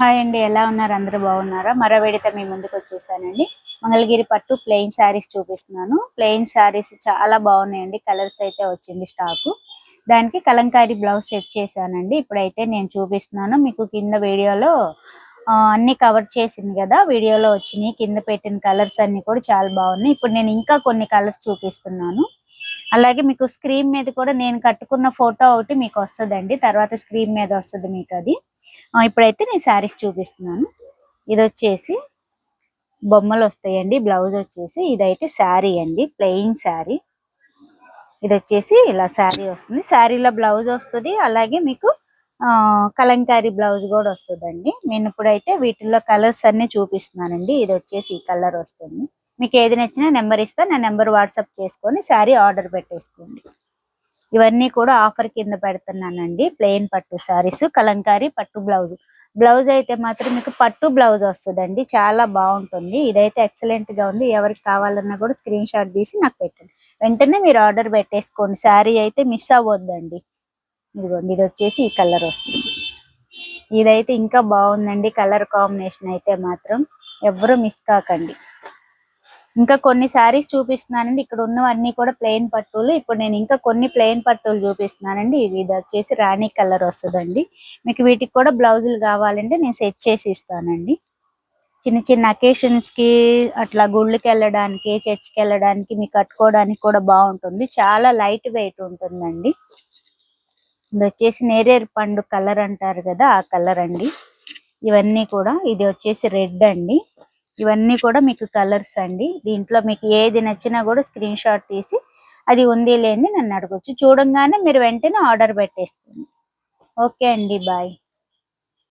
Hi అండి, ఎలా ఉన్నారు? అందరూ బాగున్నారా? మరో వీడియోతో మీ ముందుకు వచ్చేసానండి. మంగళగిరి పట్టు ప్లెయిన్ శారీస్ చూపిస్తున్నాను. ప్లెయిన్ శారీస్ చాలా బాగున్నాయండి. కలర్స్ అయితే వచ్చింది స్టాక్. దానికి కలంకారీ బ్లౌజ్ సెట్ చేశానండి. ఇప్పుడైతే నేను చూపిస్తున్నాను మీకు. కింద వీడియోలో అన్ని కవర్ చేసింది కదా, వీడియోలో వచ్చినాయి. కింద పెట్టిన కలర్స్ అన్ని కూడా చాలా బాగున్నాయి. ఇప్పుడు నేను ఇంకా కొన్ని కలర్స్ చూపిస్తున్నాను. అలాగే మీకు స్క్రీన్ మీద కూడా నేను కట్టుకున్న ఫోటో ఒకటి మీకు వస్తుందండి. తర్వాత స్క్రీన్ మీద వస్తుంది మీకు అది. ఇప్పుడైతే నేను శారీస్ చూపిస్తున్నాను. ఇది వచ్చేసి బొమ్మలు వస్తాయండి. బ్లౌజ్ వచ్చేసి ఇదైతే శారీ అండి, ప్లెయిన్ శారీ. ఇది వచ్చేసి ఇలా శారీ వస్తుంది. శారీలో బ్లౌజ్ వస్తుంది. అలాగే మీకు కలంకారీ బ్లౌజ్ కూడా వస్తుందండి. నేను ఇప్పుడైతే వీటిల్లో కలర్స్ అన్ని చూపిస్తున్నానండి. ఇది వచ్చేసి ఈ కలర్ వస్తుంది. మీకు ఏది నచ్చినా నెంబర్ ఇస్తా, నా నెంబర్ వాట్సాప్ చేసుకొని శారీ ఆర్డర్ పెట్టేసుకోండి. ఇవన్నీ కూడా ఆఫర్ కింద పెడుతున్నానండి. ప్లెయిన్ పట్టు శారీస్, కలంకారీ పట్టు బ్లౌజ్. బ్లౌజ్ అయితే మాత్రం మీకు పట్టు బ్లౌజ్ వస్తుందండి. చాలా బాగుంటుంది. ఇదైతే ఎక్సలెంట్ గా ఉంది. ఎవరికి కావాలన్నా కూడా స్క్రీన్ షాట్ తీసి నాకు పెట్టండి. వెంటనే మీరు ఆర్డర్ పెట్టేసుకోండి. శారీ అయితే మిస్ అవ్వద్దండి. ఇదిగోండి, ఇది వచ్చేసి ఈ కలర్ వస్తుంది. ఇదైతే ఇంకా బాగుందండి. కలర్ కాంబినేషన్ అయితే మాత్రం ఎవరు మిస్ కాకండి. ఇంకా కొన్ని శారీస్ చూపిస్తున్నానండి. ఇక్కడ ఉన్నవన్నీ కూడా ప్లెయిన్ పట్టులు. ఇప్పుడు నేను ఇంకా కొన్ని ప్లెయిన్ పట్టులు చూపిస్తున్నానండి. ఇది వచ్చేసి రాణి కలర్ వస్తుందండి. మీకు వీటికి కూడా బ్లౌజులు కావాలంటే నేను సెట్ చేసి ఇస్తానండి. చిన్న చిన్న అకేషన్స్ కి, అట్లా గుళ్ళకి వెళ్ళడానికి, చర్చికి వెళ్ళడానికి మీకు కట్టుకోవడానికి కూడా బాగుంటుంది. చాలా లైట్ వెయిట్ ఉంటుందండి. ఇది వచ్చేసి నేరేడు పండు కలర్ అంటారు కదా, ఆ కలర్ అండి. ఇవన్నీ కూడా, ఇది వచ్చేసి రెడ్ అండి. ఇవన్నీ కూడా మీకు కలర్స్ అండి. దీంట్లో మీకు ఏది నచ్చినా కూడా స్క్రీన్ షాట్ తీసి అది ఉంది లేని నన్ను అడగొచ్చు. చూడంగానే మీరు వెంటనే ఆర్డర్ పెట్టేసుకోండి. ఓకే అండి, బాయ్.